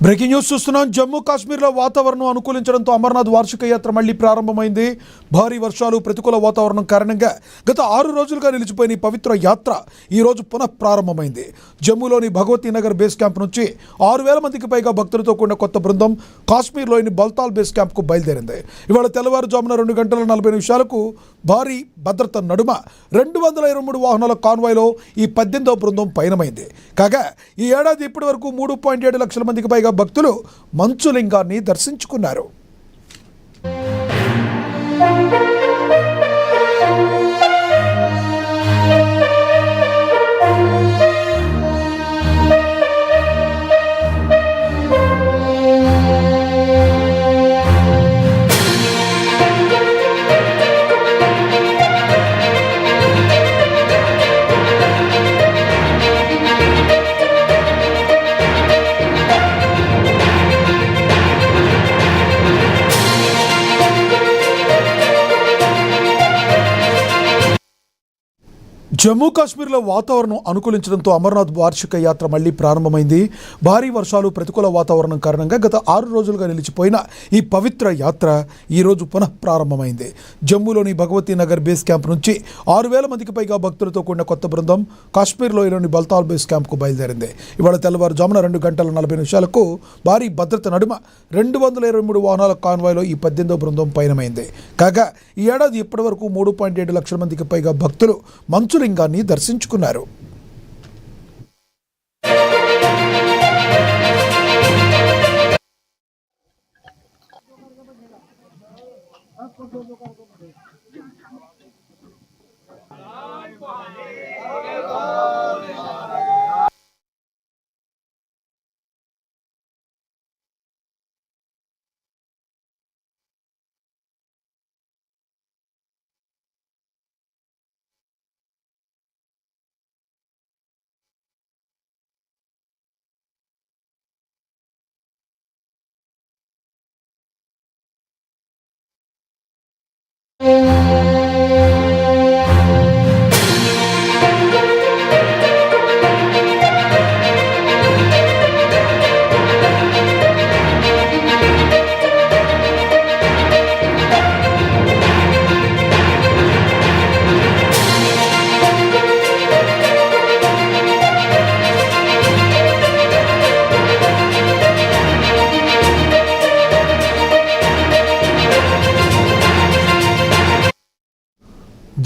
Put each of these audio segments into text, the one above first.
Breaking news చూస్తున్నాం. జమ్మూ కాశ్మీర్లో వాతావరణం అనుకూలించడంతో అమర్నాథ్ వార్షిక యాత్ర మళ్లీ ప్రారంభమైంది. భారీ వర్షాలు, ప్రతికూల వాతావరణం కారణంగా గత 6 రోజులుగా నిలిచిపోయిన ఈ పవిత్ర యాత్ర ఈరోజు పునః ప్రారంభమైంది. జమ్మూలోని భగవతీ నగర్ బేస్ క్యాంప్ నుంచి 6,000 మందికి పైగా భక్తులతో కూడిన కొత్త బృందం కాశ్మీర్లోని బల్తాల్ బేస్ క్యాంప్కు బయలుదేరింది. ఇవాళ తెల్లవారుజామున 2 గంటల 40 నిమిషాలకు భారీ భద్రత నడుమ 223 వాహనాల కాన్వాయ్లో ఈ 18వ బృందం పయనమైంది. కాగా ఈ ఏడాది ఇప్పటి వరకు 3.7 లక్షల మందికి పైగా భక్తులు మంచులింగాన్ని దర్శించుకున్నారు. జమ్మూ కాశ్మీర్లో వాతావరణం అనుకూలించడంతో అమర్నాథ్ వార్షిక యాత్ర మళ్లీ ప్రారంభమైంది. భారీ వర్షాలు, ప్రతికూల వాతావరణం కారణంగా గత 6 రోజులుగా నిలిచిపోయిన ఈ పవిత్ర యాత్ర ఈరోజు పునః ప్రారంభమైంది. జమ్మూలోని భగవతీ నగర్ బేస్ క్యాంప్ నుంచి 6,000 మందికి పైగా భక్తులతో కూడిన కొత్త బృందం కాశ్మీర్లోని బల్తాల్ బేస్ క్యాంప్కు బయలుదేరింది. ఇవాళ తెల్లవారుజామున 2 గంటల 40 నిమిషాలకు భారీ భద్రత నడుమ 223 వాహనాల కాన్వాయ్లో ఈ 18వ బృందం పయనమైంది. కాగా ఈ ఏడాది ఇప్పటి వరకు 3.7 లక్షల మందికి పైగా భక్తులు మంచులింగాన్ని దర్శించుకున్నారు.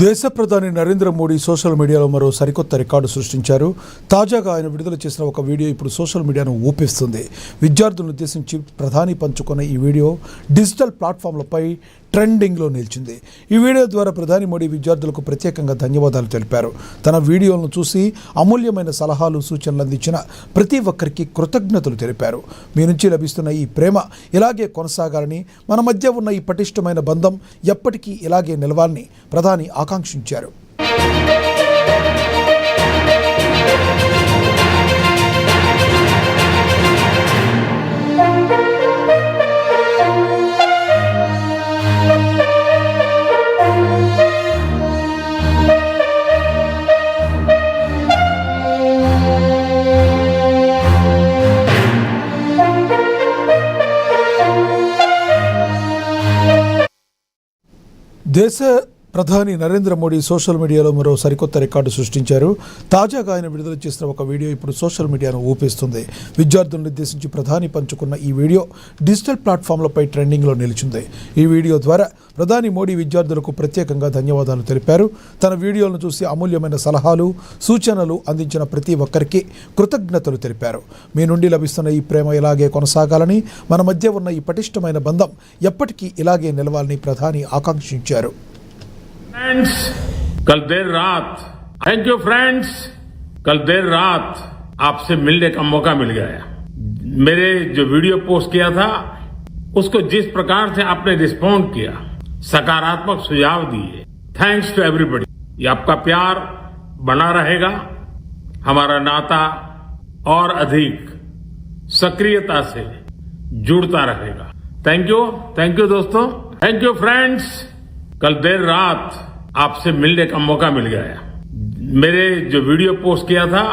దేశ ప్రధాని నరేంద్ర మోడీ సోషల్ మీడియాలో మరో సరికొత్త రికార్డు సృష్టించారు. తాజాగా ఆయన విడుదల చేసిన ఒక వీడియో ఇప్పుడు సోషల్ మీడియాను ఊపిస్తుంది. విద్యార్థులను ఉద్దేశించి ప్రధాని పంచుకున్న ఈ వీడియో డిజిటల్ ప్లాట్ఫామ్లపై ట్రెండింగ్లో నిలిచింది. ఈ వీడియో ద్వారా ప్రధాని మోడీ విద్యార్థులకు ప్రత్యేకంగా ధన్యవాదాలు తెలిపారు. తన వీడియోలను చూసి అమూల్యమైన సలహాలు, సూచనలు అందించిన ప్రతి ఒక్కరికి కృతజ్ఞతలు తెలిపారు. మీ నుంచి లభిస్తున్న ఈ ప్రేమ ఇలాగే కొనసాగాలని, మన మధ్య ఉన్న ఈ పటిష్టమైన బంధం ఎప్పటికీ ఇలాగే నిలవాలని ప్రధాని ఆకాంక్షించారు. దేశ ప్రధాని నరేంద్ర మోడీ సోషల్ మీడియాలో మరో సరికొత్త రికార్డు సృష్టించారు. తాజాగా ఆయన విడుదల చేసిన ఒక వీడియో ఇప్పుడు సోషల్ మీడియాను ఊపేస్తుంది. విద్యార్థులను ఉద్దేశించి ప్రధాని పంచుకున్న ఈ వీడియో డిజిటల్ ప్లాట్ఫామ్లపై ట్రెండింగ్లో నిలిచింది. ఈ వీడియో ద్వారా ప్రధాని మోడీ విద్యార్థులకు ప్రత్యేకంగా ధన్యవాదాలు తెలిపారు. తన వీడియోలను చూసి అమూల్యమైన సలహాలు, సూచనలు అందించిన ప్రతి ఒక్కరికి కృతజ్ఞతలు తెలిపారు. మీ నుండి లభిస్తున్న ఈ ప్రేమ ఇలాగే కొనసాగాలని, మన మధ్య ఉన్న ఈ పటిష్టమైన బంధం ఎప్పటికీ ఇలాగే నిలవాలని ప్రధాని ఆకాంక్షించారు. फ्रेंड्स, कल देर रात थैंक यू फ्रेंड्स, कल देर रात आपसे मिलने का मौका मिल गया. मेरे जो वीडियो पोस्ट किया था उसको जिस प्रकार से आपने रिस्पॉन्ड किया, सकारात्मक सुझाव दिए, थैंक्स टू एवरीबॉडी. ये आपका प्यार बना रहेगा, हमारा नाता और अधिक सक्रियता से जुड़ता रहेगा. थैंक यू दोस्तों, थैंक यू फ्रेंड्स. कल देर रात आपसे मिलने का मौका मिल गया. मेरे जो वीडियो पोस्ट किया था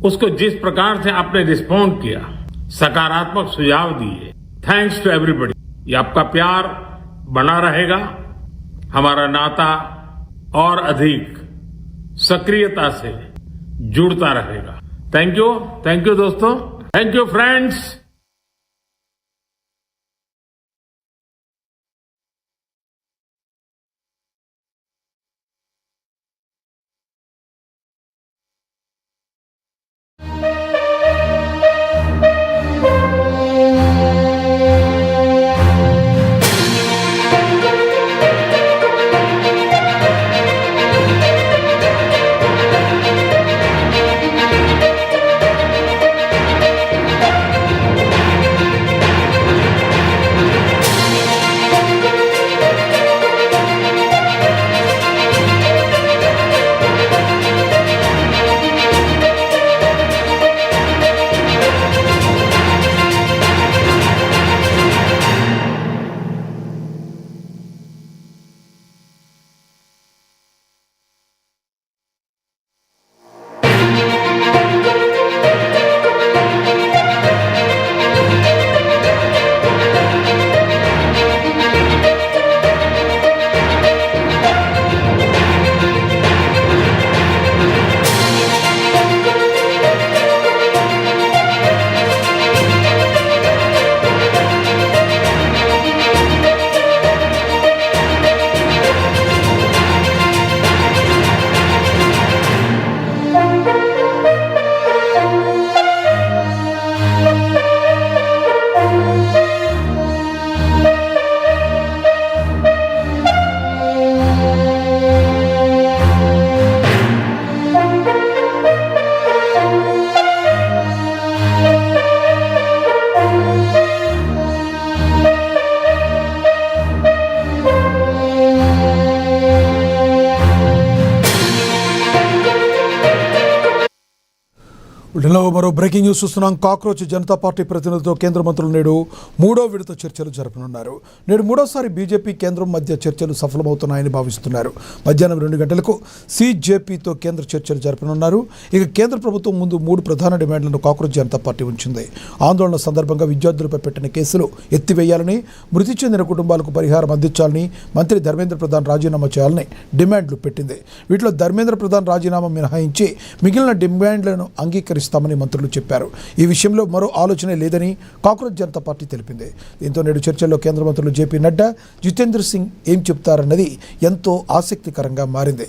उसको जिस प्रकार से आपने रिस्पॉन्ड किया, सकारात्मक सुझाव दिए, थैंक्स टू एवरीबॉडी. ये आपका प्यार बना रहेगा, हमारा नाता और अधिक सक्रियता से जुड़ता रहेगा. थैंक यू दोस्तों, थैंक यू फ्रेंड्स. మరో బ్రేకింగ్ న్యూస్ చూస్తున్నాం. కాక్రోచ్ జనతా పార్టీ ప్రతినిధులతో కేంద్ర మంత్రులు నేడు మూడో విడత చర్చలు జరపనున్నారు. నేడు మూడోసారి బీజేపీ కేంద్రం మధ్య చర్చలు సఫలమవుతున్నాయని భావిస్తున్నారు. మధ్యాహ్నం 2 గంటలకు సీజేపీతో కేంద్ర చర్చలు జరపనున్నారు. ఇక కేంద్ర ప్రభుత్వం ముందు 3 ప్రధాన డిమాండ్లను కాక్రోచ్ జనతా పార్టీ ఉంచింది. ఆందోళన సందర్భంగా విద్యార్థులపై పెట్టిన కేసులు ఎత్తివేయాలని, మృతి చెందిన కుటుంబాలకు పరిహారం అందించాలని, మంత్రి ధర్మేంద్ర ప్రధాన్ రాజీనామా చేయాలని డిమాండ్లు పెట్టింది. వీటిలో ధర్మేంద్ర ప్రధాన్ రాజీనామా మినహాయించి మిగిలిన డిమాండ్లను అంగీకరిస్తామని మంత్రులు చెప్పారు. ఈ విషయంలో మరో ఆలోచనే లేదని కాక్రోచ్ జనతా పార్టీ తెలిపింది. దీంతో నేడు చర్చల్లో కేంద్ర మంత్రులు జేపీ నడ్డా, జితేంద్ర సింగ్ ఏం చెప్తారన్నది ఎంతో ఆసక్తికరంగా మారింది.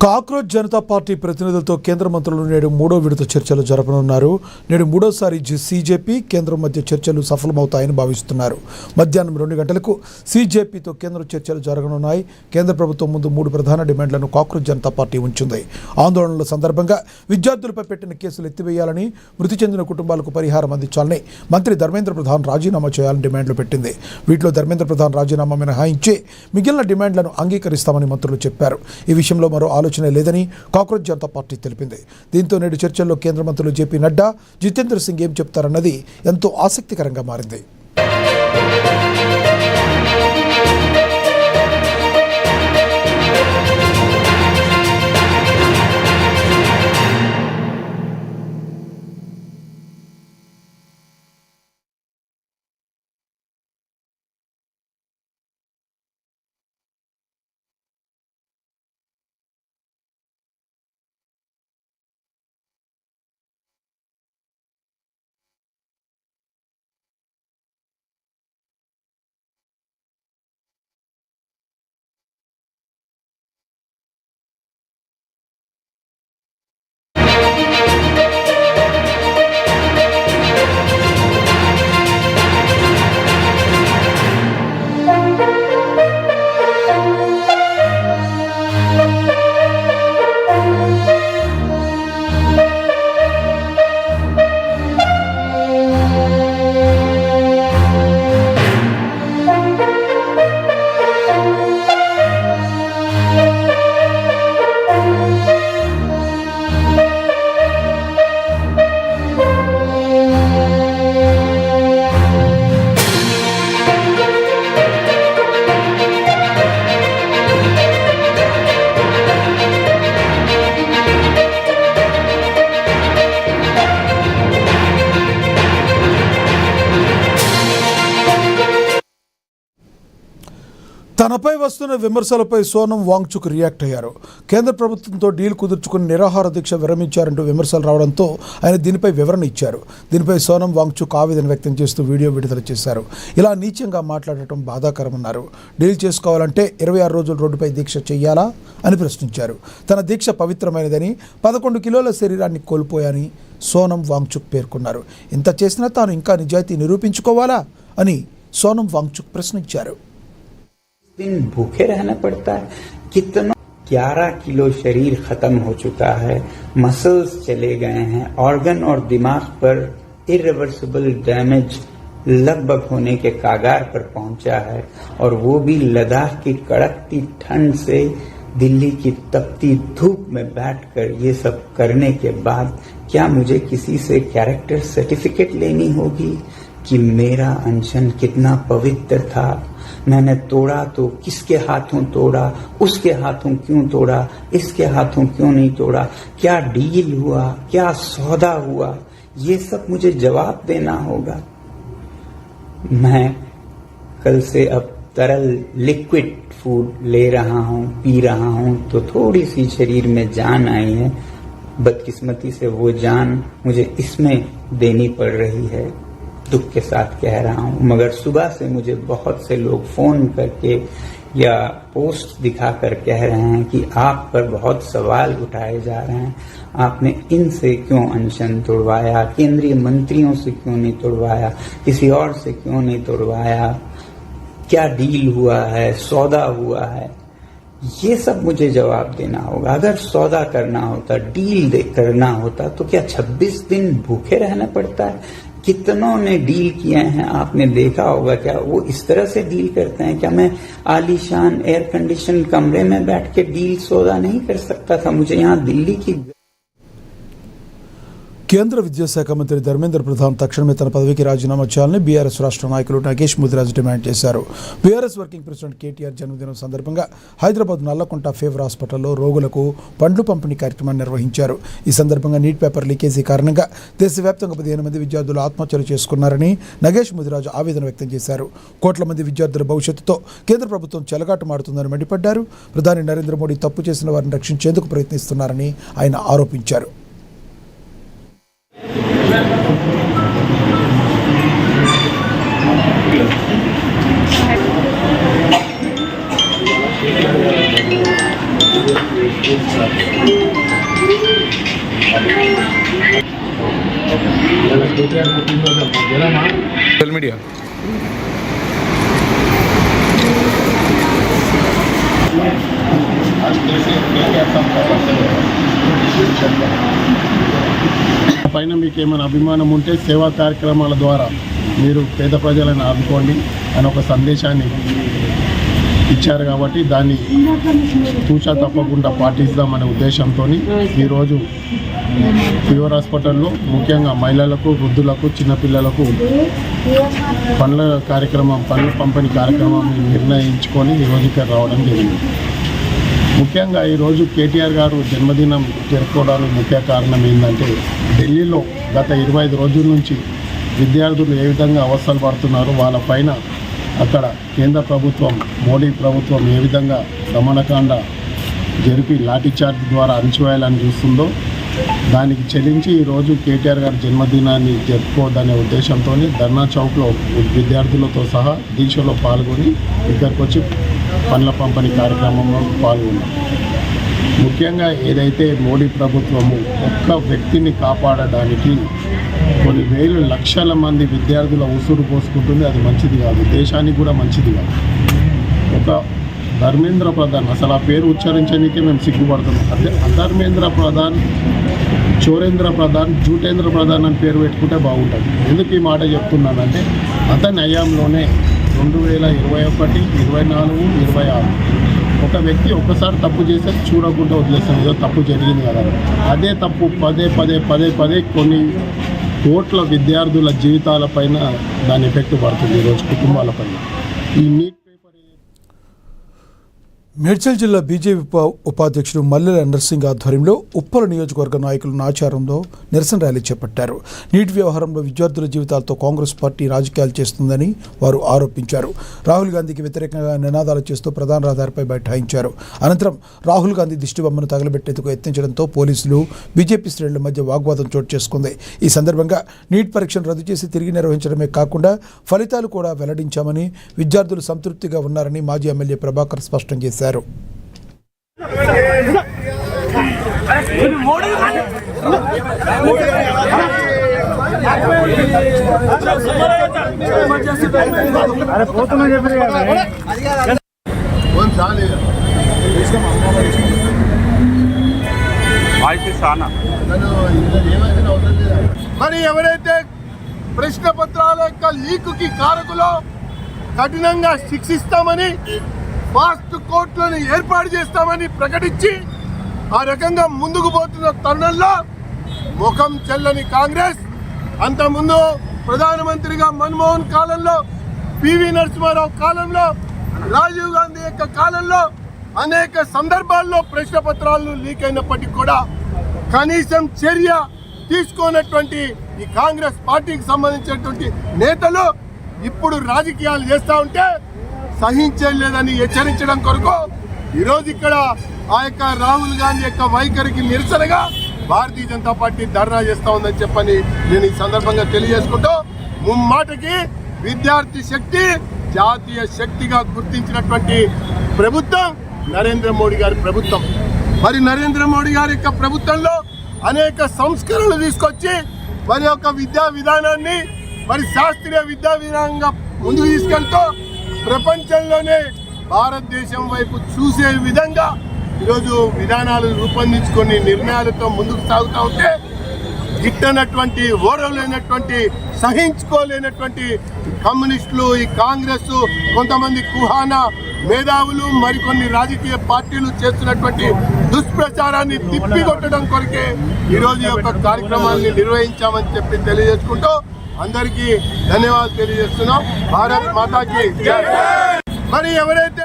కాక్రోచ్ జనతా పార్టీ ప్రతినిధులతో కేంద్ర మంత్రులు నేడు మూడో విడత చర్చలు జరపనున్నారు. నేడు మూడోసారి సీజేపీ కేంద్రం మధ్య చర్చలు సఫలమవుతాయని భావిస్తున్నారు. మధ్యాహ్నం 2 గంటలకు సీజేపీతో కేంద్ర చర్చలు జరగనున్నాయి. కేంద్ర ప్రభుత్వం ముందు 3 ప్రధాన డిమాండ్లను కాక్రోచ్ జనతా పార్టీ ఉంచింది. ఆందోళనల సందర్భంగా విద్యార్థులపై పెట్టిన కేసులు ఎత్తివేయాలని, మృతి చెందిన కుటుంబాలకు పరిహారం అందించాలని, మంత్రి ధర్మేంద్ర ప్రధాన్ రాజీనామా చేయాలని డిమాండ్లు పెట్టింది. వీటిలో ధర్మేంద్ర ప్రధాన్ రాజీనామా మినహాయించి మిగిలిన డిమాండ్లను అంగీకరిస్తామని మంత్రులు చెప్పారు. ఈ విషయంలో మరో ఆలోచన లేదని కాక్రోచ్ జనతా పార్టీ తెలిపింది. దీంతో నేడు చర్చల్లో కేంద్ర మంత్రులు జేపీ నడ్డా, జితేంద్ర సింగ్ ఏం చెప్తారన్నది ఎంతో ఆసక్తికరంగా మారింది. తనపై వస్తున్న విమర్శలపై సోనం వాంగ్చుక్ రియాక్ట్ అయ్యారు. కేంద్ర ప్రభుత్వంతో డీల్ కుదుర్చుకుని నిరాహార దీక్ష విరమించారంటూ విమర్శలు రావడంతో ఆయన దీనిపై వివరణ ఇచ్చారు. దీనిపై సోనం వాంగ్చుక్ ఆవేదన వ్యక్తం చేస్తూ వీడియో విడుదల చేశారు. ఇలా నీచంగా మాట్లాడటం బాధాకరమన్నారు. డీల్ చేసుకోవాలంటే 26 రోజులు రోడ్డుపై దీక్ష చెయ్యాలా అని ప్రశ్నించారు. తన దీక్ష పవిత్రమైనదని, 11 కిలోల శరీరాన్ని కోల్పోయాని సోనం వాంగ్చుక్ పేర్కొన్నారు. ఇంత చేసినా తాను ఇంకా నిజాయితీ నిరూపించుకోవాలా అని సోనం వాంగ్చుక్ ప్రశ్నించారు. दिन भूखे रहना पड़ता है. कितना 11 किलो शरीर खत्म हो चुका है, मसल्स चले गए हैं, ऑर्गन और दिमाग पर इरिवर्सिबल डैमेज लगभग होने के कागार पर पहुंचा है, और वो भी लद्दाख की कड़कती ठंड से दिल्ली की तपती धूप में बैठकर ये सब करने के बाद क्या मुझे किसी से कैरेक्टर सर्टिफिकेट लेनी होगी कि मेरा अनशन कितना पवित्र था? मैंने तोड़ा तो किसके हाथों तोड़ा, उसके हाथों क्यों तोड़ा, इसके हाथों क्यों नहीं तोड़ा, क्या डील हुआ, क्या सौदा हुआ, ये सब मुझे जवाब देना होगा. मैं कल से अब तरल लिक्विड फूड ले रहा हूँ, पी रहा हूँ, तो थोड़ी सी शरीर में जान आई है. बदकिस्मती से वो जान मुझे इसमें देनी पड़ रही है. दुख के साथ कह रहा हूं, मगर सुबह से मुझे बहुत से लोग फोन करके या पोस्ट दिखाकर कह रहे हैं कि आप पर बहुत सवाल उठाए जा रहे हैं. आपने इनसे क्यों अनशन तोड़वाया, केंद्रीय मंत्रियों से क्यों नहीं तोड़वाया, किसी और से क्यों नहीं तोड़वाया, क्या डील हुआ है, सौदा हुआ है? ये सब मुझे जवाब देना होगा. अगर सौदा करना होता, डील करना होता, तो क्या 26 दिन भूखे रहना पड़ता है? कितनों ने डील किए हैं, आपने देखा होगा. क्या वो इस तरह से डील करते हैं? क्या मैं आलीशान एयर कंडीशन कमरे में बैठ के डील सौदा नहीं कर सकता था? मुझे यहाँ दिल्ली की కేంద్ర విద్యాశాఖ మంత్రి ధర్మేంద్ర ప్రధాన్ తక్షణమే తన పదవికి రాజీనామా చేయాలని బీఆర్ఎస్ రాష్ట్ర నాయకులు నగేష్ ముదిరాజ్ డిమాండ్ చేశారు. బీఆర్ఎస్ వర్కింగ్ ప్రెసిడెంట్ కేటీఆర్ జన్మదినం సందర్భంగా హైదరాబాద్ నల్లకుంట ఫేవర్ హాస్పిటల్లో రోగులకు పండ్లు పంపిణీ కార్యక్రమాన్ని నిర్వహించారు. ఈ సందర్భంగా నీట్ పేపర్ లీకేజీ కారణంగా దేశవ్యాప్తంగా 15 మంది విద్యార్థులు ఆత్మహత్యలు చేసుకున్నారని నగేష్ ముదిరాజ్ ఆవేదన వ్యక్తం చేశారు. కోట్ల మంది విద్యార్థుల భవిష్యత్తుతో కేంద్ర ప్రభుత్వం చెలగాటమాడుతుందని మండిపడ్డారు. ప్రధాని నరేంద్ర మోడీ తప్పు చేసిన వారిని రక్షించేందుకు ప్రయత్నిస్తున్నారని ఆయన ఆరోపించారు. सोशल मीडिया పైన మీకు ఏమైనా అభిమానం ఉంటే సేవా కార్యక్రమాల ద్వారా మీరు పేద ప్రజలను ఆదుకోండి అని ఒక సందేశాన్ని ఇచ్చారు కాబట్టి దాన్ని తూచా తప్పకుండా పాటిస్తామనే ఉద్దేశంతో ఈరోజు ఫీవర్ హాస్పిటల్లో ముఖ్యంగా మహిళలకు, వృద్ధులకు, చిన్నపిల్లలకు పండ్ల పంపిణీ కార్యక్రమం నిర్ణయించుకొని ఈరోజు ఇక్కడ రావడం జరిగింది. ముఖ్యంగా ఈరోజు కేటీఆర్ గారు జన్మదినం జరుపుకోవడానికి ముఖ్య కారణం ఏంటంటే ఢిల్లీలో గత 25 రోజుల నుంచి విద్యార్థులు ఏ విధంగా అవస్థలు పడుతున్నారో వాళ్ళపైన అక్కడ కేంద్ర ప్రభుత్వం, మోడీ ప్రభుత్వం ఏ విధంగా దమనకాండ జరిపి లాఠీచార్జ్ ద్వారా అణిచివేయాలని చూస్తుందో దానికి చెల్లించి ఈరోజు కేటీఆర్ గారి జన్మదినాన్ని జరుపుకోవద్దనే ఉద్దేశంతో ధర్నా చౌక్లో విద్యార్థులతో సహా దీక్షలో పాల్గొని ఇక్కడికి వచ్చి పండ్ల పంపిణీ కార్యక్రమంలో పాల్గొన్నాం. ముఖ్యంగా ఏదైతే మోడీ ప్రభుత్వము ఒక్క వ్యక్తిని కాపాడడానికి కొన్ని వేలు లక్షల మంది విద్యార్థుల ఉసురు పోసుకుంటుంది, అది మంచిది కాదు, దేశానికి కూడా మంచిది కాదు. ఒక ధర్మేంద్ర ప్రధాన్, అసలు ఆ పేరు ఉచ్చరించడానికే మేము సిగ్గుపడుతున్నాం. అదే అధర్మేంద్ర ప్రధాన్, చోరేంద్ర ప్రధాన్, జూటేంద్ర ప్రధాన్ అని పేరు పెట్టుకుంటే బాగుంటుంది. ఎందుకు ఈ మాట చెప్తున్నానంటే అతని హయాంలోనే 2021, 24, 26 ఒక వ్యక్తి ఒక్కసారి తప్పు చేస్తే చూడకుండా వదిలేస్తాం, ఏదో తప్పు జరిగింది కదా. అదే తప్పు పదే కొన్ని కోట్ల విద్యార్థుల జీవితాలపైన దాని ఎఫెక్ట్ పడుతుంది ఈరోజు కుటుంబాలపైన. ఈ నీట్ మేడ్చల్ జిల్లా బీజేపీ ఉపాధ్యక్షుడు మల్లెల నర్సింగ్ ఆధ్వర్యంలో ఉప్పల నియోజకవర్గ నాయకులు నాచారంలో నిరసన ర్యాలీ చేపట్టారు. నీటి వ్యవహారంలో విద్యార్థుల జీవితాలతో కాంగ్రెస్ పార్టీ రాజకీయాలు చేస్తుందని వారు ఆరోపించారు. రాహుల్ గాంధీకి వ్యతిరేకంగా నినాదాలు చేస్తూ ప్రధాన రహదారిపై బైఠాయించారు. అనంతరం రాహుల్ గాంధీ దిష్టిబొమ్మను తగలబెట్టేందుకు యత్నించడంతో పోలీసులు, బీజేపీ శ్రేణుల మధ్య వాగ్వాదం చోటు చేసుకుంది. ఈ సందర్భంగా నీట్ పరీక్షను రద్దు చేసి తిరిగి నిర్వహించడమే కాకుండా ఫలితాలు కూడా వెల్లడించామని, విద్యార్థులు సంతృప్తిగా ఉన్నారని మాజీ ఎమ్మెల్యే ప్రభాకర్ స్పష్టం చేశారు. మరి ఎవరైతే ప్రశ్న పత్రాల యొక్క లీకుకి కారకులో కఠినంగా శిక్షిస్తామని, ఫాస్ట్ కోర్టులను ఏర్పాటు చేస్తామని ప్రకటించి ఆ రకంగా ముందుకు పోతున్న తరుణంలో ముఖం చెల్లని కాంగ్రెస్ అంతకుముందు ప్రధానమంత్రిగా మన్మోహన్ కాలంలో, పివి నరసింహారావు కాలంలో, రాజీవ్ గాంధీ యొక్క కాలంలో అనేక సందర్భాల్లో ప్రశ్న పత్రాలు లీక్ అయినప్పటికీ కూడా కనీసం చర్య తీసుకోనటువంటి ఈ కాంగ్రెస్ పార్టీకి సంబంధించినటువంటి నేతలు ఇప్పుడు రాజకీయాలు చేస్తూ ఉంటే సహించలేదని హెచ్చరించడం కొరకు ఈరోజు ఇక్కడ ఆ యొక్క రాహుల్ గాంధీ యొక్క వైఖరికి నిరసనగా భారతీయ జనతా పార్టీ ధర్నా చేస్తూ ఉందని చెప్పని నేను ఈ సందర్భంగా తెలియజేసుకుంటూ, ముమ్మాటకి విద్యార్థి శక్తి జాతీయ శక్తిగా గుర్తించినటువంటి ప్రభుత్వం నరేంద్ర మోడీ గారి ప్రభుత్వం. మరి నరేంద్ర మోడీ గారి యొక్క ప్రభుత్వంలో అనేక సంస్కరణలు తీసుకొచ్చి మరి యొక్క విద్యా విధానాన్ని మరి శాస్త్రీయ విద్యా విధానంగా ముందుకు తీసుకెళ్తూ ప్రపంచంలోనే భారతదేశం వైపు చూసే విధంగా ఈరోజు విధానాలు రూపొందించుకొని నిర్ణయాలతో ముందుకు సాగుతూ ఉంటే గిట్టనటువంటి, ఓరలేనటువంటి, సహించుకోలేనటువంటి కమ్యూనిస్టులు, ఈ కాంగ్రెస్, కొంతమంది కుహానా మేధావులు, మరికొన్ని రాజకీయ పార్టీలు చేస్తున్నటువంటి దుష్ప్రచారాన్ని తిప్పికొట్టడం కొరకే ఈరోజు యొక్క కార్యక్రమాన్ని నిర్వహించామని చెప్పి తెలియజేసుకుంటూ అందరికీ ధన్యవాదాలు తెలియజేస్తున్నాం. భారత్ మాతాకి జై. మరి ఎవరైతే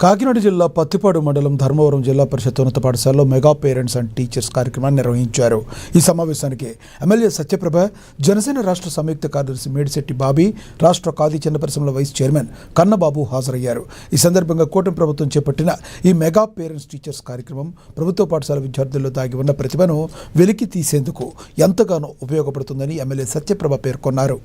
కాకినాడ జిల్లా పత్తిపాడు మండలం ధర్మవరం జిల్లా పరిషత్ ఉన్నత పాఠశాలలో మెగా పేరెంట్స్ అండ్ టీచర్స్ కార్యక్రమాన్ని నిర్వహించారు. ఈ సమావేశానికి ఎమ్మెల్యే సత్యప్రభ, జనసేన రాష్ట్ర సంయుక్త కార్యదర్శి మేడిశెట్టి బాబీ, రాష్ట్ర ఖాదీ చిన్న పరిశ్రమల వైస్ చైర్మన్ కన్నబాబు హాజరయ్యారు. ఈ సందర్భంగా కూటమి ప్రభుత్వం చేపట్టిన ఈ మెగా పేరెంట్స్ టీచర్స్ కార్యక్రమం ప్రభుత్వ పాఠశాల విద్యార్థుల్లో దాగి ఉన్న ప్రతిభను వెలికి తీసేందుకు ఎంతగానో ఉపయోగపడుతుందని ఎమ్మెల్యే సత్యప్రభ పేర్కొన్నారు.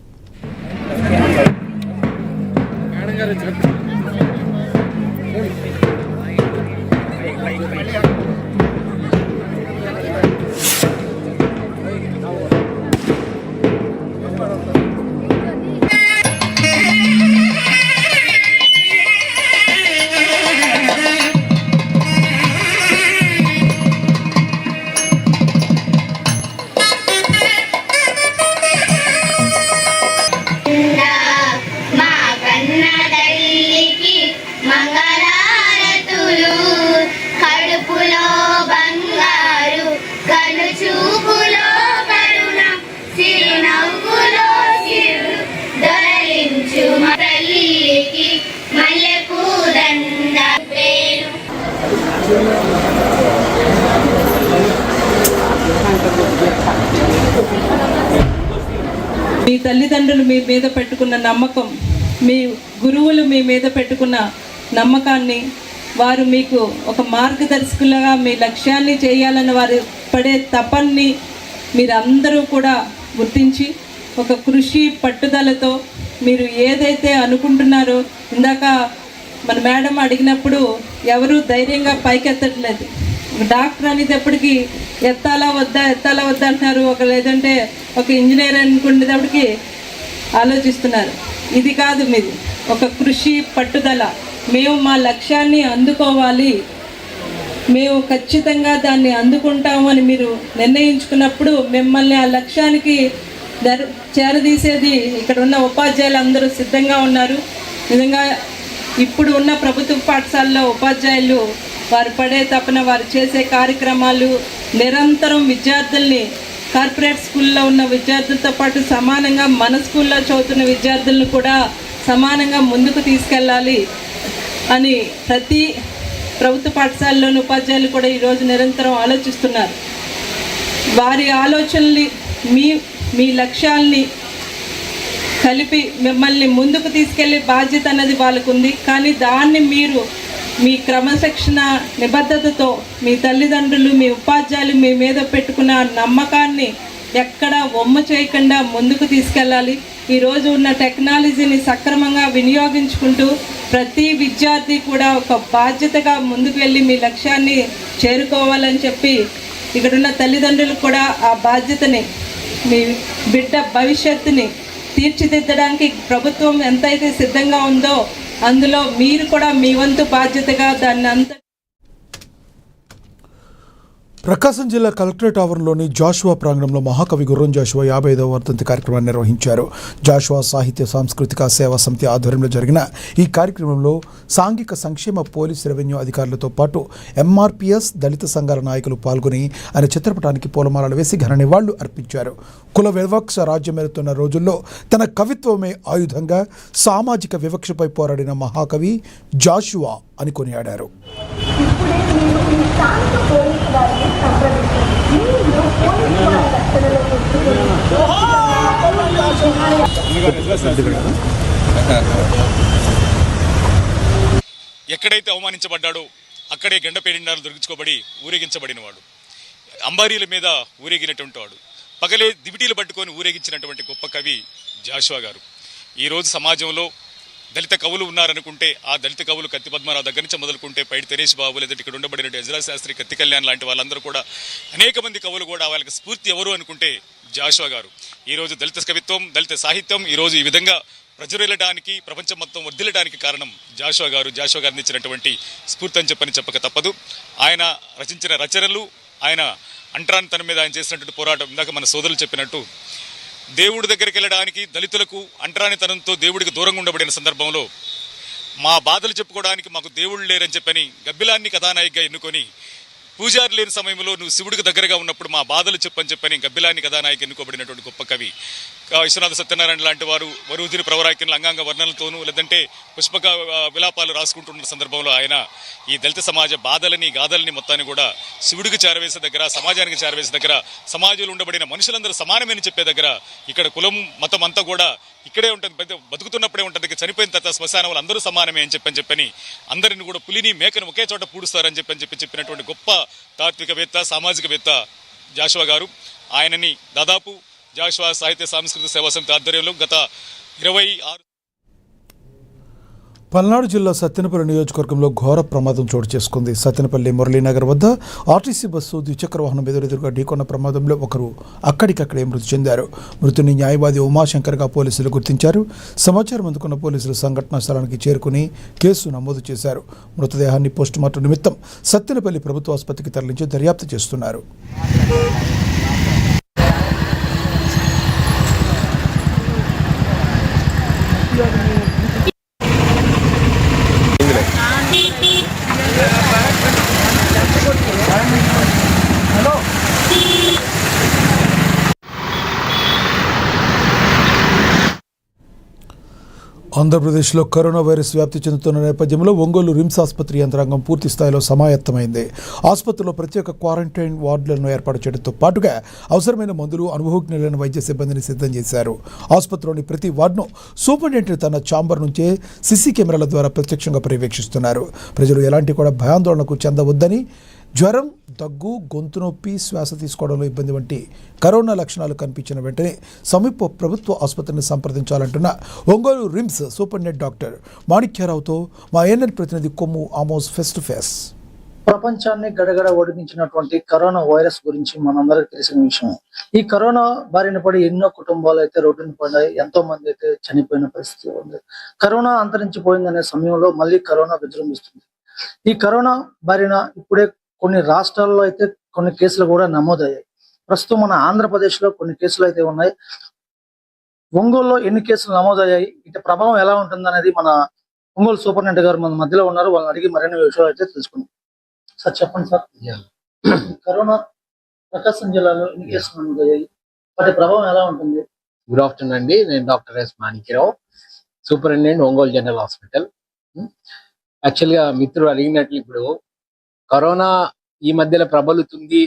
మీ తల్లిదండ్రులు మీ మీద పెట్టుకున్న నమ్మకం, మీ గురువులు మీ మీద పెట్టుకున్న నమ్మకాన్ని, వారు మీకు ఒక మార్గదర్శకులుగా మీ లక్ష్యాన్ని చేయాలని వారు పడే తపన్ని మీరందరూ కూడా గుర్తించి ఒక కృషి పట్టుదలతో మీరు ఏదైతే అనుకుంటున్నారో, ఇందాక మన మేడం అడిగినప్పుడు ఎవరు ధైర్యంగా పైకెత్తట్లేదు. డాక్టర్ అనేటప్పటికి ఎత్తాలా వద్దా అంటున్నారు, లేదంటే ఒక ఇంజనీర్ అనుకునేటప్పటికి ఆలోచిస్తున్నారు. ఇది కాదు, మీది ఒక కృషి పట్టుదల. మేము మా లక్ష్యాన్ని అందుకోవాలి, మేము ఖచ్చితంగా దాన్ని అందుకుంటాము అని మీరు నిర్ణయించుకున్నప్పుడు మిమ్మల్ని ఆ లక్ష్యానికి చేరదీసేది ఇక్కడ ఉన్న ఉపాధ్యాయులు అందరూ సిద్ధంగా ఉన్నారు. నిజంగా ఇప్పుడు ఉన్న ప్రభుత్వ పాఠశాలలో ఉపాధ్యాయులు వారు పడే తపన, వారు చేసే కార్యక్రమాలు నిరంతరం విద్యార్థుల్ని, కార్పొరేట్ స్కూల్లో ఉన్న విద్యార్థులతో పాటు సమానంగా మన స్కూల్లో చదువుతున్న విద్యార్థులను కూడా సమానంగా ముందుకు తీసుకెళ్ళాలి అని ప్రతి ప్రభుత్వ పాఠశాలలోని ఉపాధ్యాయులు కూడా ఈరోజు నిరంతరం ఆలోచిస్తున్నారు. వారి ఆలోచనల్ని మీ లక్ష్యాల్ని కలిపి మిమ్మల్ని ముందుకు తీసుకెళ్లే బాధ్యత అన్నది వాళ్ళకు ఉంది. కానీ దాన్ని మీరు మీ క్రమశిక్షణ నిబద్ధతతో మీ తల్లిదండ్రులు, మీ ఉపాధ్యాయులు మీ మీద పెట్టుకున్న నమ్మకాన్ని ఎక్కడ వమ్మ చేయకుండా ముందుకు తీసుకెళ్ళాలి. ఈరోజు ఉన్న టెక్నాలజీని సక్రమంగా వినియోగించుకుంటూ ప్రతి విద్యార్థి కూడా ఒక బాధ్యతగా ముందుకు వెళ్ళి మీ లక్ష్యాన్ని చేరుకోవాలని చెప్పి ఇక్కడున్న తల్లిదండ్రులు కూడా ఆ బాధ్యతని, మీ బిడ్డ భవిష్యత్తుని తీర్చిదిద్దడానికి ప్రభుత్వం ఎంతైతే సిద్ధంగా ఉందో అందులో మీరు కూడా మీ వంతు బాధ్యతగా దాన్ని అంత. ప్రకాశం జిల్లా కలెక్టరేట్ ఆవరణలోని జాషువా ప్రాంగణంలో మహాకవి గుర్రం జాషువా 55వ వర్ధంతి కార్యక్రమాన్ని నిర్వహించారు. జాషువా సాహిత్య సాంస్కృతిక సేవా సమితి ఆధ్వర్యంలో జరిగిన ఈ కార్యక్రమంలో సాంఘిక సంక్షేమ, పోలీస్, రెవెన్యూ అధికారులతో పాటు ఎంఆర్పిఎస్, దళిత సంఘాల నాయకులు పాల్గొని ఆయన చిత్రపటానికి పూలమాలలు వేసి ఘన నివాళులు అర్పించారు. కుల వివక్ష రాజ్యమేలుతున్న రోజుల్లో తన కవిత్వమే ఆయుధంగా సామాజిక వివక్షపై పోరాడిన మహాకవి జాషువా అని కొనియాడారు. ఎక్కడైతే అవమానించబడ్డాడో అక్కడే గండపేడిండాలు దొరికించుకోబడి ఊరేగించబడినవాడు, అంబారీల మీద ఊరేగినటువంటి వాడు, పగలే దివిటీలు పట్టుకొని ఊరేగించినటువంటి గొప్ప కవి జాషువా గారు. ఈరోజు సమాజంలో దళిత కవులు ఉన్నారనుకుంటే ఆ దళిత కవులు కత్తి పద్మరావు దగ్గర నుంచి మొదలుకుంటే పైడి తెరేష్ బాబు, లేదంటే ఇక్కడ ఉండబడిన ఎజ్రా శాస్త్రి, కత్తి కళ్యాణ్ లాంటి వాళ్ళందరూ కూడా, అనేక మంది కవులు కూడా వాళ్ళకి స్ఫూర్తి ఎవరు అనుకుంటే జాషువా గారు. ఈరోజు దళిత కవిత్వం, దళిత సాహిత్యం ఈరోజు ఈ విధంగా ప్రజురెళ్ళడానికి, ప్రపంచం మొత్తం వర్ధిల్లడానికి కారణం జాషువా గారు. జాషువా గారిని ఇచ్చినటువంటి స్ఫూర్తి అని చెప్పక తప్పదు. ఆయన రచించిన రచనలు, ఆయన అంటరాని తన మీద ఆయన చేసినటువంటి పోరాటం, ఇందాక మన సోదరులు చెప్పినట్టు దేవుడి దగ్గరికి వెళ్ళడానికి దళితులకు అంటరానితనంతో దేవుడికి దూరంగా ఉండబడిన సందర్భంలో మా బాధలు చెప్పుకోవడానికి మాకు దేవుళ్ళు లేరని చెప్పని గబ్బిలాన్ని కథానాయికగా ఎన్నుకొని, పూజారి లేని సమయంలో నువ్వు శివుడికి దగ్గరగా ఉన్నప్పుడు మా బాధలు చెప్పని గబ్బిలాన్ని కథానాయిక ఎన్నుకోబడినటువంటి గొప్ప కవి విశ్వనాథ సత్యనారాయణ లాంటి వారు వరుదిని ప్రవరాకిన అంగాంగ వర్ణనలతోనూ, లేదంటే పుష్పక విలాపాలు రాసుకుంటున్న సందర్భంలో ఆయన ఈ దళిత సమాజ బాధలని, గాథలని మొత్తాన్ని కూడా శివుడికి చేరవేసే దగ్గర, సమాజానికి చేరవేసే దగ్గర, సమాజంలో ఉండబడిన మనుషులందరూ సమానమని చెప్పే దగ్గర, ఇక్కడ కులం మతం అంతా కూడా ఇక్కడే ఉంటుంది, బతుకుతున్నప్పుడే ఉంటుంది, చనిపోయిన తర్వాత శ్మశానంలో అందరూ సమానమే అని చెప్పని అందరిని కూడా పులిని, మేకను ఒకే చోట పూడుస్తారని చెప్పినటువంటి గొప్ప తాత్వికవేత్త, సామాజికవేత్త జాషువా గారు. ఆయనని దాదాపు జాషువా సాహిత్య సాంస్కృతిక సేవా సమితి ఆధ్వర్యంలో గత 26 పల్నాడు జిల్లా సత్తెనపల్లి నియోజకవర్గంలో ఘోర ప్రమాదం చోటు చేసుకుంది. సత్తెనపల్లి మురళీనగర్ వద్ద ఆర్టీసీ బస్సు ద్విచక్ర వాహనం ఎదురెదురుగా ఢీకొన్న ప్రమాదంలో ఒకరు అక్కడికక్కడే మృతి చెందారు. మృతుని న్యాయవాది ఉమాశంకర్గా పోలీసులు గుర్తించారు. సమాచారం అందుకున్న పోలీసులు సంఘటనా స్థలానికి చేరుకుని కేసు నమోదు చేశారు. మృతదేహాన్ని పోస్టుమార్టం నిమిత్తం సత్తెనపల్లి ప్రభుత్వ ఆసుపత్రికి తరలించి దర్యాప్తు చేస్తున్నారు. ఆంధ్రప్రదేశ్లో కరోనా వైరస్ వ్యాప్తి చెందుతున్న నేపథ్యంలో ఒంగోలు రిమ్స్ ఆసుపత్రి యంత్రాంగం పూర్తి స్థాయిలో సమాయత్తమైంది. ఆసుపత్రిలో ప్రత్యేక క్వారంటైన్ వార్డులను ఏర్పాటు చేయడంతో పాటుగా అవసరమైన మందులు, అనుభవజ్ఞులైన వైద్య సిబ్బందిని సిద్ధం చేశారు. ఆసుపత్రిలోని ప్రతి వార్డును సూపరింటెండెంట్ తన ఛాంబర్ నుంచే సీసీ కెమెరాల ద్వారా ప్రత్యక్షంగా పర్యవేక్షిస్తున్నారు. ప్రజలు ఎలాంటి కూడా భయాందోళనకు చెందవద్దని, జ్వరం, దగ్గు, గొంతు నొప్పి, శ్వాస తీసుకోవడంలో ఇబ్బంది వంటి కరోనా లక్షణాలు కనిపించిన వెంటనే సమీప ప్రభుత్వ ఆసుపత్రిని సంప్రదించాలంటున్న ఒంగోలు రిమ్స్ సూపరింటెండెంట్ డాక్టర్ మాణిక్యారావుతో మా ఏఎన్ఎన్ ప్రతినిధి కొమ్ము ఆమోస్ ఫేస్ టు ఫేస్. ప్రపంచాన్ని గడగడ ఓడించినటువంటి కరోనా వైరస్ గురించి మనందరికీ తెలిసిన విషయం. ఈ కరోనా బారిన పడి ఎన్నో కుటుంబాలు అయితే రోడ్డున పడ్డాయి, ఎంతో మంది అయితే చనిపోయిన పరిస్థితి ఉంది. కరోనా అంతరించిపోయిందనే సమయంలో మళ్ళీ కరోనా విజృంభిస్తుంది. ఈ కరోనా బారిన ఇప్పుడే కొన్ని రాష్ట్రాల్లో అయితే కొన్ని కేసులు కూడా నమోదయ్యాయి. ప్రస్తుతం మన ఆంధ్రప్రదేశ్ లో కొన్ని కేసులు అయితే ఉన్నాయి. ఒంగోలులో ఎన్ని కేసులు నమోదయ్యాయి, ఇటు ప్రభావం ఎలా ఉంటుంది అనేది మన ఒంగోలు సూపరింటెండెంట్ గారు మన మధ్యలో ఉన్నారు. వాళ్ళని అడిగి మరిన్ని విషయాలు అయితే తెలుసుకుందాం. సార్ చెప్పండి సార్, కరోనా ప్రకాశం జిల్లాలో ఎన్ని కేసులు నమోదయ్యాయి, వాటి ప్రభావం ఎలా ఉంటుంది? గుడ్ ఆఫ్టర్నూన్ అండి. నేను doctor yes Manikya Rao, superintendent Ongole general hospital. యాక్చువల్గా మిత్రుడు అడిగినట్లు ఇప్పుడు కరోనా ఈ మధ్యలో ప్రబలుతుంది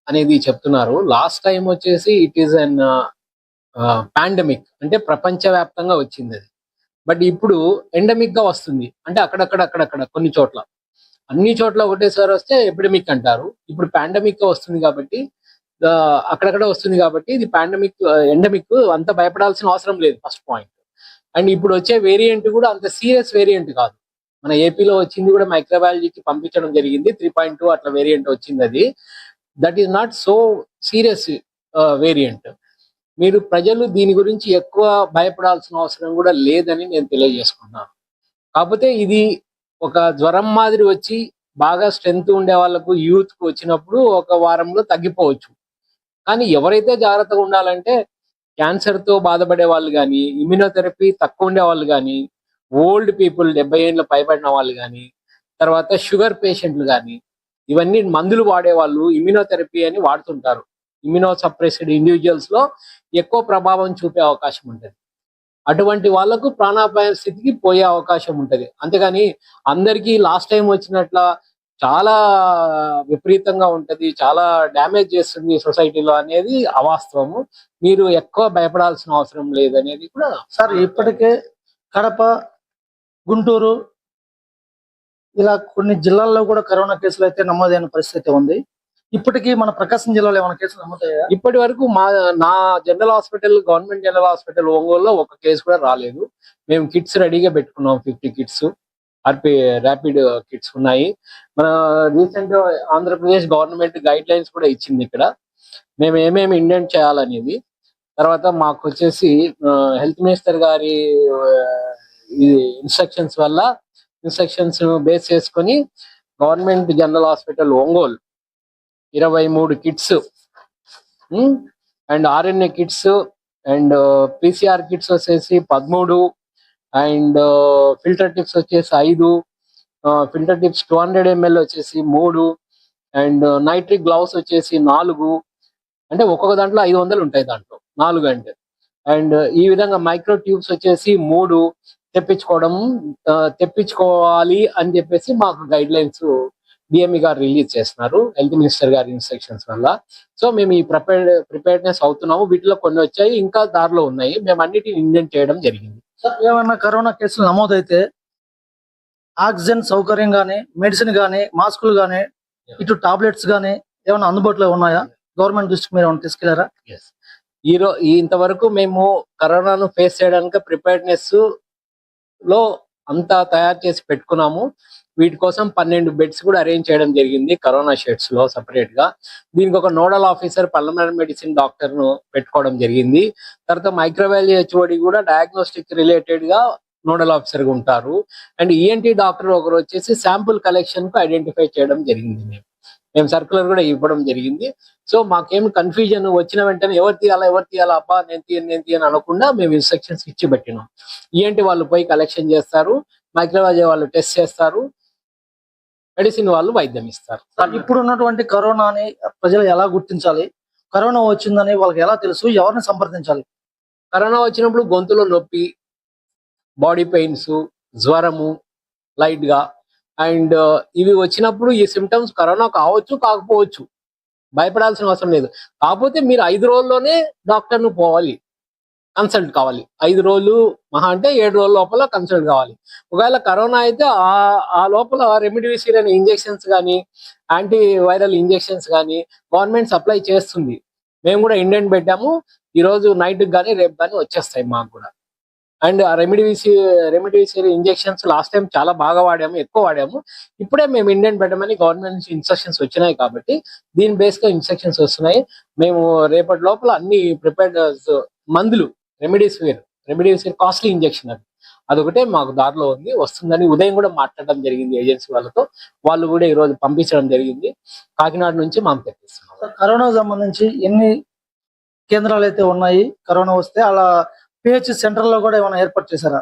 అనేది చెప్తున్నారు. లాస్ట్ టైం వచ్చేసి ఇట్ ఈస్ అన్ పాండమిక్, అంటే ప్రపంచవ్యాప్తంగా వచ్చింది అది. బట్ ఇప్పుడు ఎండమిక్ గా వస్తుంది, అంటే అక్కడక్కడ కొన్ని చోట్ల, అన్ని చోట్ల ఒకటేసారి వస్తే ఎపిడమిక్ అంటారు. ఇప్పుడు పాండమిక్ గా వస్తుంది కాబట్టి అక్కడక్కడ వస్తుంది కాబట్టి ఇది పాండమిక్, ఎండమిక్. అంత భయపడాల్సిన అవసరం లేదు, ఫస్ట్ పాయింట్. అండ్ ఇప్పుడు వచ్చే వేరియంట్ కూడా అంత సీరియస్ వేరియంట్ కాదు. మన ఏపీలో వచ్చింది కూడా మైక్రోబయాలజీకి పంపించడం జరిగింది, 3.2 అట్లా వేరియంట్ వచ్చింది. అది that is not so serious variant. మీరు ప్రజలు దీని గురించి ఎక్కువ భయపడాల్సిన అవసరం కూడా లేదని నేను తెలియజేసుకుంటున్నాను. కాకపోతే ఇది ఒక జ్వరం మాదిరి వచ్చి బాగా స్ట్రెంత్ ఉండే వాళ్ళకు, యూత్ కు వచ్చినప్పుడు ఒక వారంలో తగ్గిపోవచ్చు. కానీ ఎవరైతే జాగ్రత్తగా ఉండాలంటే క్యాన్సర్ తో బాధపడే వాళ్ళు కానీ, ఇమ్యూనోథెరపీ తక్కువ ఉండే వాళ్ళు కానీ, ఓల్డ్ పీపుల్ 70 ఏళ్ళు పైబడిన వాళ్ళు కానీ, తర్వాత షుగర్ పేషెంట్లు కానీ, ఇవన్నీ మందులు వాడే వాళ్ళు ఇమ్యూనోథెరపీ అని వాడుతుంటారు. ఇమ్యూనో సప్రెస్డ్ ఇండివిజువల్స్ లో ఎక్కువ ప్రభావం చూపే అవకాశం ఉంటుంది. అటువంటి వాళ్లకు ప్రాణాపాయ స్థితికి పోయే అవకాశం ఉంటుంది. అంతేగాని అందరికీ లాస్ట్ టైం వచ్చినట్ల చాలా విపరీతంగా ఉంటది, చాలా డ్యామేజ్ చేస్తుంది సొసైటీలో అనేది అవాస్తవము. మీరు ఎక్కువ భయపడాల్సిన అవసరం లేదనేది కూడా. సార్, ఇప్పటికే కడప, గుంటూరు ఇలా కొన్ని జిల్లాల్లో కూడా కరోనా కేసులు అయితే నమోదైన పరిస్థితి ఉంది. ఇప్పటికీ మన ప్రకాశం జిల్లాలో ఏమైనా కేసులు నమోదయ్యాయా? ఇప్పటి వరకు నా general hospital, government general hospital ఒంగోలులో ఒక కేసు కూడా రాలేదు. మేము కిట్స్ రెడీగా పెట్టుకున్నాం, 50 కిట్స్, ర్యాపిడ్ కిట్స్ ఉన్నాయి. మన recent Andhra Pradesh government guide lines కూడా ఇచ్చింది ఇక్కడ మేము ఏమేమి ఇండెంట్ చేయాలనేది. తర్వాత మాకు వచ్చేసి హెల్త్ మినిస్టర్ గారి ఇన్స్ట్రక్షన్స్ బేస్ చేసుకొని government general hospital Ongole 23 kits and RNA kits and PCR kits వచ్చేసి 13 అండ్ ఫిల్టర్ టిప్స్ వచ్చేసి 5, ఫిల్టర్ టిప్స్ 200 ml వచ్చేసి 3 అండ్ నైట్రిక్ గ్లౌస్ వచ్చేసి 4. అంటే ఒక్కొక్క దాంట్లో 500 ఉంటాయి, దాంట్లో 4 అంటే. అండ్ ఈ విధంగా మైక్రో ట్యూబ్స్ వచ్చేసి 3 తెప్పించుకోవాలి అని చెప్పేసి మాకు గైడ్ లైన్స్ డిఎంఈ గారు రిలీజ్ చేస్తున్నారు, హెల్త్ మినిస్టర్ గారి ఇన్స్ట్రక్షన్స్ వల్ల. సో మేము ఈ ప్రిపేర్నెస్ అవుతున్నాము. వీటిలో కొన్ని వచ్చాయి, ఇంకా దారిలో ఉన్నాయి. మేము అన్నిటిని ఇంజెక్ట్ చేయడం జరిగింది. సార్, ఏమైనా కరోనా కేసులు నమోదైతే ఆక్సిజన్ సౌకర్యం కానీ, మెడిసిన్ కానీ, మాస్కులు కానీ, ఇటు టాబ్లెట్స్ కానీ ఏమైనా అందుబాటులో ఉన్నాయా? గవర్నమెంట్ దృష్టికి మీరు ఏమైనా తీసుకెళ్లారా? ఇంతవరకు మేము కరోనాను ఫేస్ చేయడానికి ప్రిపేర్నెస్ లో అంతా తయారు చేసి పెట్టుకున్నాము. వీటి కోసం 12 బెడ్స్ కూడా అరేంజ్ చేయడం జరిగింది కరోనా షెడ్స్ లో సపరేట్ గా. దీనికి ఒక nodal officer, pulmonary medicine doctor ను పెట్టుకోవడం జరిగింది. తర్వాత మైక్రోబయాలజీ హెచ్ఓడి కూడా డయాగ్నోస్టిక్ రిలేటెడ్ గా నోడల్ ఆఫీసర్ గా ఉంటారు. అండ్ ఈఎన్టీ డాక్టర్ ఒకరు వచ్చేసి శాంపుల్ కలెక్షన్ కు ఐడెంటిఫై చేయడం జరిగింది. మేము సర్కులర్ కూడా ఇవ్వడం జరిగింది. సో మాకేం కన్ఫ్యూజన్ వచ్చిన వెంటనే ఎవరు తీయాలా అబ్బా నేను తీయను అనకుండా మేము ఇన్స్ట్రక్షన్స్ ఇచ్చి పెట్టినాం. ఈఎన్టీ వాళ్ళు పోయి కలెక్షన్ చేస్తారు, మైక్రోబయాలజీ వాళ్ళు టెస్ట్ చేస్తారు, మెడిసిన్ వాళ్ళు వైద్యం ఇస్తారు. ఇప్పుడు ఉన్నటువంటి కరోనాని ప్రజలు ఎలా గుర్తించాలి? కరోనా వచ్చిందని వాళ్ళకి ఎలా తెలుసు? ఎవరిని సంప్రదించాలి? కరోనా వచ్చినప్పుడు గొంతులో నొప్పి, బాడీ పెయిన్స్, జ్వరము లైట్గా. అండ్ ఇవి వచ్చినప్పుడు ఈ సిమ్టమ్స్ కరోనా కావచ్చు కాకపోవచ్చు, భయపడాల్సిన అవసరం లేదు. కాకపోతే మీరు 5 రోజుల్లోనే డాక్టర్ను పోవాలి, కన్సల్ట్ కావాలి. 5 రోజులు మహా అంటే 7 రోజుల లోపల కన్సల్ట్ కావాలి. ఒకవేళ కరోనా అయితే ఆ లోపల రెమిడిసివిర్ అనే ఇంజెక్షన్స్ కానీ, యాంటీ వైరల్ ఇంజెక్షన్స్ కానీ గవర్నమెంట్ సప్లై చేస్తుంది. మేము కూడా ఇండెంట్ పెట్టాము. ఈరోజు నైట్ కానీ రేపు కానీ వచ్చేస్తాయి మాకు కూడా. అండ్ ఆ రెమిడిసివిర్ ఇంజెక్షన్స్ లాస్ట్ టైం చాలా బాగా వాడాము, ఎక్కువ వాడాము. ఇప్పుడే మేము ఇండెంట్ పెట్టమని గవర్నమెంట్ నుంచి ఇన్స్ట్రక్షన్స్ వచ్చినాయి కాబట్టి దీని బేస్ గా ఇన్స్ట్రక్షన్స్ వస్తున్నాయి. మేము రేపటి లోపల అన్ని ప్రిపేర్డ్ మందులు, రెమిడిసివిర్ కాస్ట్లీ ఇంజెక్షన్ అదొకటే మాకు దారిలో ఉంది, వస్తుందని ఉదయం కూడా మాట్లాడడం జరిగింది ఏజెన్సీ వాళ్ళతో. వాళ్ళు కూడా ఈరోజు పంపించడం జరిగింది. కాకినాడ నుంచి మనం తెప్పిస్తున్నాం. కరోనా సంబంధించి ఎన్ని కేంద్రాలు అయితే ఉన్నాయి, కరోనా వస్తే అలా పిహెచ్ సెంటర్ లో కూడా ఏమైనా ఏర్పాటు చేశారా?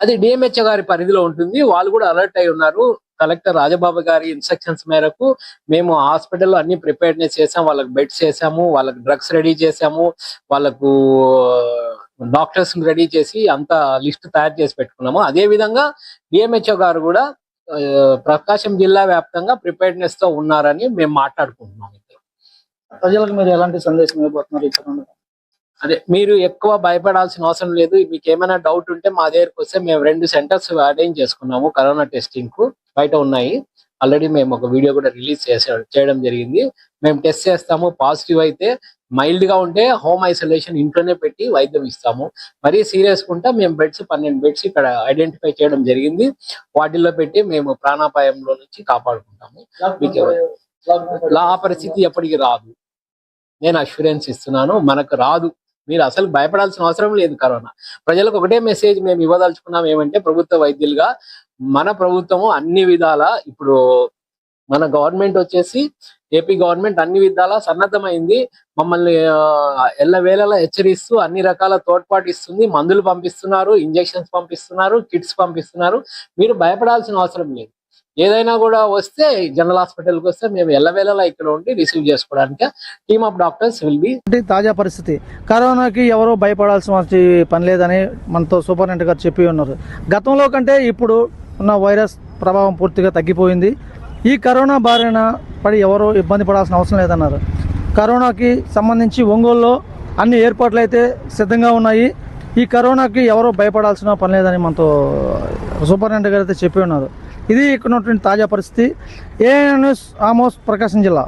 అది డిఎంహెచ్ఓ గారి పరిధిలో ఉంటుంది. వాళ్ళు కూడా అలర్ట్ అయి ఉన్నారు. కలెక్టర్ రాజబాబు గారి ఇన్స్ట్రక్షన్స్ మేరకు మేము హాస్పిటల్లో అన్ని ప్రిపేర్నెస్ చేసాము. వాళ్ళకి బెడ్స్ చేసాము, వాళ్ళకి డ్రగ్స్ రెడీ చేసాము, వాళ్ళకు డాక్టర్స్ రెడీ చేసి అంత లిస్ట్ తయారు చేసి పెట్టుకున్నాము. అదే విధంగా డిఎంహెచ్ఓ గారు కూడా ప్రకాశం జిల్లా వ్యాప్తంగా ప్రిపేర్నెస్ తో ఉన్నారని మేము మాట్లాడుకుంటున్నాము. ప్రజలకు మీరు ఎలాంటి సందేశం ఇవ్వబోతున్నారు ఈ కరోనా? అదే, మీరు ఎక్కువ భయపడాల్సిన అవసరం లేదు. మీకు ఏమైనా డౌట్ ఉంటే మా దగ్గరకు వస్తే మేము 2 సెంటర్స్ అరేంజ్ చేసుకున్నాము కరోనా టెస్టింగ్ కు, బయట ఉన్నాయి. ఆల్రెడీ మేము ఒక వీడియో కూడా రిలీజ్ చేయడం జరిగింది. మేము టెస్ట్ చేస్తాము. పాజిటివ్ అయితే మైల్డ్ గా ఉంటే హోమ్ ఐసోలేషన్ ఇంట్లోనే పెట్టి వైద్యం ఇస్తాము. మరీ సీరియస్ ఉంటే మేము 12 బెడ్స్ ఇక్కడ ఐడెంటిఫై చేయడం జరిగింది. వాటిల్లో పెట్టి మేము ప్రాణాపాయంలో నుంచి కాపాడుకుంటాము. ఆ పరిస్థితి ఎప్పటికీ రాదు, నేను అష్యూరెన్స్ ఇస్తున్నాను. మనకు రాదు, మీరు అసలు భయపడాల్సిన అవసరం లేదు. కరోనా ప్రజలకు ఒకటే మెసేజ్ మేము ఇవ్వదలుచుకున్నాం ఏమంటే, ప్రభుత్వ వైద్యులుగా మన ప్రభుత్వము అన్ని విధాల, ఇప్పుడు మన గవర్నమెంట్ వచ్చేసి ఏపీ గవర్నమెంట్ అన్ని విధాలా సన్నద్ధమైంది. మమ్మల్ని ఎల్లవేళలా హెచ్చరిస్తూ అన్ని రకాల తోడ్పాటు ఇస్తుంది. మందులు పంపిస్తున్నారు, ఇంజెక్షన్స్ పంపిస్తున్నారు, కిట్స్ పంపిస్తున్నారు. మీరు భయపడాల్సిన అవసరం లేదు. ఏదైనా కూడా వస్తే జనరల్ హాస్పిటల్కి వస్తే మేము ఎల్లవేళలా ఇక్కడ ఉండి రిసీవ్ చేసుకోవడానికి team of doctors will be. తాజా పరిస్థితి, కరోనాకి ఎవరో భయపడాల్సిన పని లేదని మనతో సూపరింటెండెంట్ గారు చెప్పి ఉన్నారు. గతంలో కంటే ఇప్పుడు ఉన్న వైరస్ ప్రభావం పూర్తిగా తగ్గిపోయింది. ఈ కరోనా బారిన పడి ఎవరో ఇబ్బంది పడాల్సిన అవసరం లేదన్నారు. కరోనాకి సంబంధించి ఒంగోలులో అన్ని ఏర్పాట్లు అయితే సిద్ధంగా ఉన్నాయి. ఈ కరోనాకి ఎవరో భయపడాల్సిన పని లేదని మనతో సూపరింటెండెంట్ గారు అయితే చెప్పి ఉన్నారు. ఇది ఇక్కడ ఉన్నటువంటి తాజా పరిస్థితి. ఏఎన్ న్యూస్, ఆమోస్, ప్రకాశం జిల్లా.